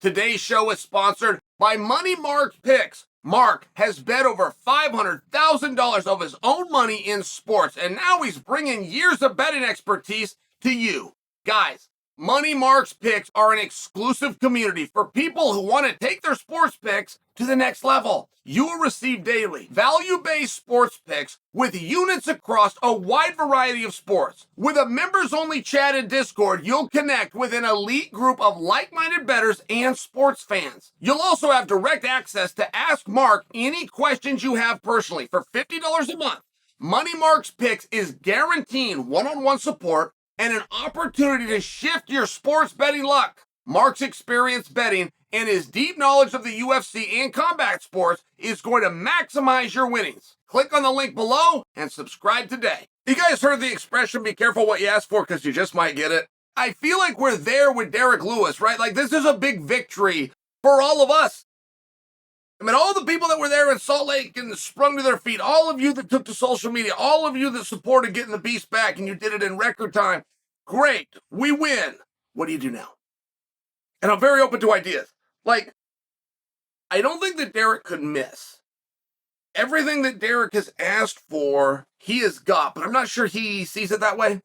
Today's show is sponsored by Money Mark's Picks. Mark has bet over $500,000 of his own money in sports, and now he's bringing years of betting expertise to you. Guys, Money Mark's Picks are an exclusive community for people who want to take their sports picks to the next level. You will receive daily, value-based sports picks with units across a wide variety of sports. With a members-only chat and Discord, you'll connect with an elite group of like-minded bettors and sports fans. You'll also have direct access to ask Mark any questions you have personally for $50 a month. Money Mark's Picks is guaranteeing one-on-one support and an opportunity to shift your sports betting luck. Mark's experience betting and his deep knowledge of the UFC and combat sports is going to maximize your winnings. Click on the link below and subscribe today. You guys heard the expression, be careful what you ask for because you just might get it? I feel like we're there with Derrick Lewis, right? Like this is a big victory for all of us. I mean, all the people that were there in Salt Lake and sprung to their feet, all of you that took to social media, all of you that supported getting the beast back and you did it in record time. Great, we win. What do you do now? And I'm very open to ideas. Like, I don't think that Derrick could miss. Everything that Derrick has asked for, he has got, but I'm not sure he sees it that way.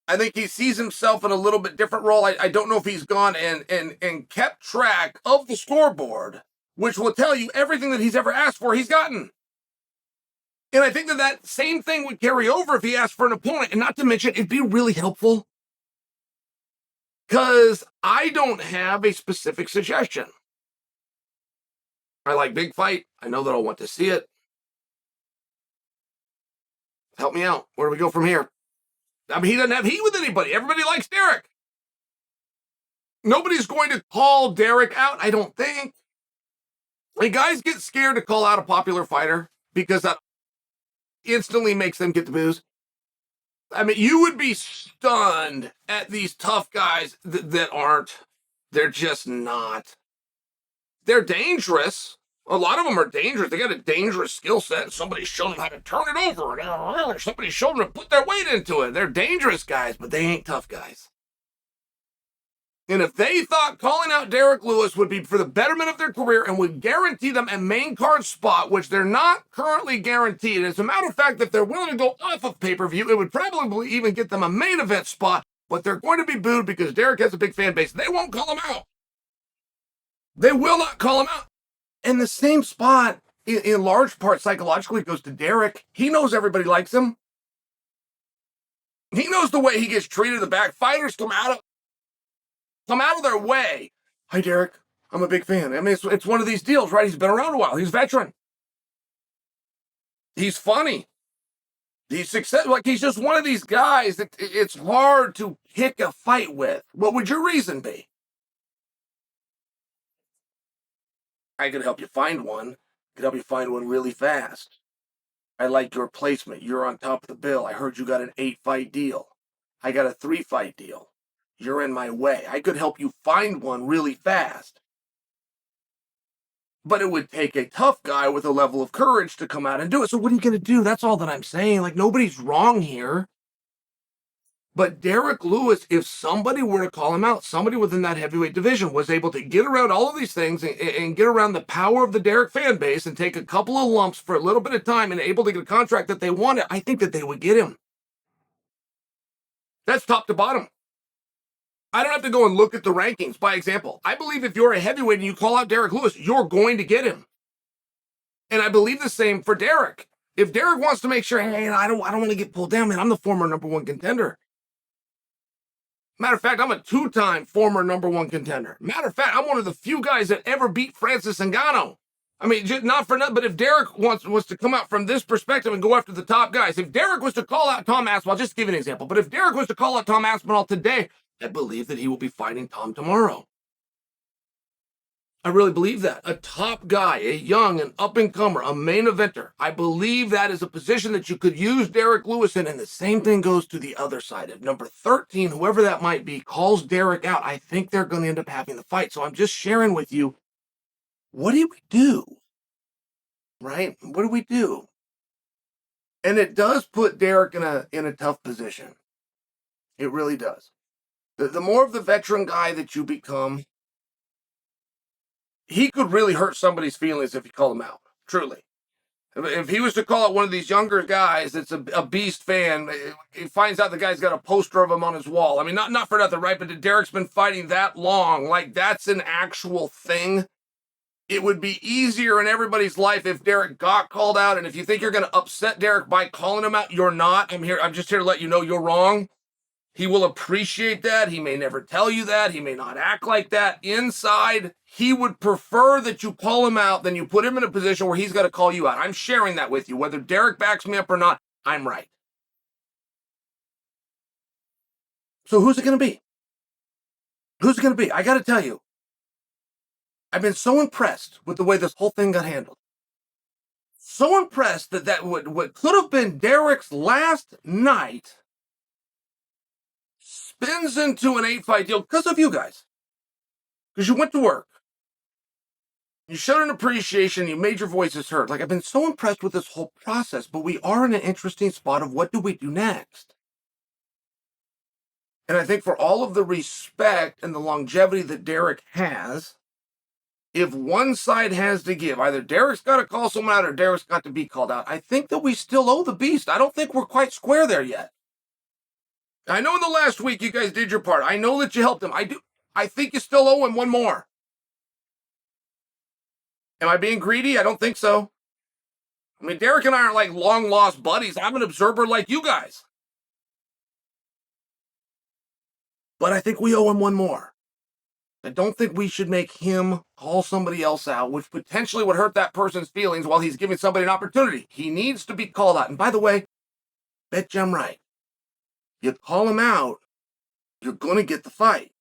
I think he sees himself in a little bit different role. I don't know if he's gone and kept track of the scoreboard, which will tell you everything that he's ever asked for, he's gotten. And I think that that same thing would carry over if he asked for an opponent. And not to mention, it'd be really helpful because I don't have a specific suggestion. I like big fight. I know that I'll want to see it. Help me out. Where do we go from here? I mean, he doesn't have heat with anybody. Everybody likes Derrick. Nobody's going to call Derrick out, I don't think. And guys get scared to call out a popular fighter because that instantly makes them get the booze. I mean, you would be stunned at these tough guys that aren't. They're just not. They're dangerous. A lot of them are dangerous. They got a dangerous skill set, and somebody's shown them how to turn it over. Or somebody's shown them to put their weight into it. They're dangerous guys, but they ain't tough guys. And if they thought calling out Derrick Lewis would be for the betterment of their career and would guarantee them a main card spot, which they're not currently guaranteed. As a matter of fact, if they're willing to go off of pay-per-view, it would probably even get them a main event spot, but they're going to be booed because Derrick has a big fan base. They won't call him out. They will not call him out. And the same spot, in large part psychologically, goes to Derrick. He knows everybody likes him. He knows the way he gets treated in the back. Fighters come out of their way. Hi, Derrick. I'm a big fan. I mean, it's one of these deals, right? He's been around a while. He's a veteran. He's funny. He's successful. Like, he's just one of these guys that it's hard to pick a fight with. What would your reason be? I could help you find one. I could help you find one really fast. I like your placement. You're on top of the bill. I heard you got an 8-fight deal. I got a 3-fight deal. You're in my way. I could help you find one really fast. But it would take a tough guy with a level of courage to come out and do it. So what are you going to do? That's all that I'm saying. Like, nobody's wrong here. But Derrick Lewis, if somebody were to call him out, somebody within that heavyweight division was able to get around all of these things and get around the power of the Derrick fan base and take a couple of lumps for a little bit of time and able to get a contract that they wanted, I think that they would get him. That's top to bottom. I don't have to go and look at the rankings. By example, I believe if you're a heavyweight and you call out Derrick Lewis, you're going to get him. And I believe the same for Derrick. If Derrick wants to make sure, hey, I don't want to get pulled down, man, I'm the former #1 contender. Matter of fact, I'm a 2-time former #1 contender. Matter of fact, I'm one of the few guys that ever beat Francis Ngannou. I mean, just not for nothing, but if Derrick was to come out from this perspective and go after the top guys, if Derrick was to call out Tom Aspinall, I'll just give you an example, but if Derrick was to call out Tom Aspinall today, I believe that he will be fighting Tom tomorrow. I really believe that. A top guy, a young and up-and-comer, a main eventer. I believe that is a position that you could use Derrick Lewis in, and the same thing goes to the other side. If number 13, whoever that might be, calls Derrick out, I think they're going to end up having the fight. So I'm just sharing with you, what do we do? Right? What do we do? And it does put Derrick in a tough position. It really does. The more of the veteran guy that you become, he could really hurt somebody's feelings if you call him out, truly. If he was to call out one of these younger guys that's a beast fan, he finds out the guy's got a poster of him on his wall. I mean, not for nothing, right? But Derek's been fighting that long. Like, that's an actual thing. It would be easier in everybody's life if Derrick got called out. And if you think you're going to upset Derrick by calling him out, you're not. I'm just here to let you know you're wrong. He will appreciate that. He may never tell you that. He may not act like that. Inside, he would prefer that you call him out than you put him in a position where he's got to call you out. I'm sharing that with you. Whether Derrick backs me up or not, I'm right. So who's it going to be? Who's it going to be? I got to tell you, I've been so impressed with the way this whole thing got handled. So impressed that what could have been Derrick's last night spins into an 8-fight deal because of you guys. Because you went to work. You showed an appreciation. You made your voices heard. Like, I've been so impressed with this whole process, but we are in an interesting spot of what do we do next? And I think for all of the respect and the longevity that Derrick has, if one side has to give, either Derrick's got to call someone out or Derrick's got to be called out, I think that we still owe the beast. I don't think we're quite square there yet. I know in the last week you guys did your part. I know that you helped him. I do. I think you still owe him one more. Am I being greedy? I don't think so. I mean, Derrick and I aren't like long-lost buddies. I'm an observer like you guys. But I think we owe him one more. I don't think we should make him call somebody else out, which potentially would hurt that person's feelings while he's giving somebody an opportunity. He needs to be called out. And by the way, bet you I'm right. You call him out, you're going to get the fight.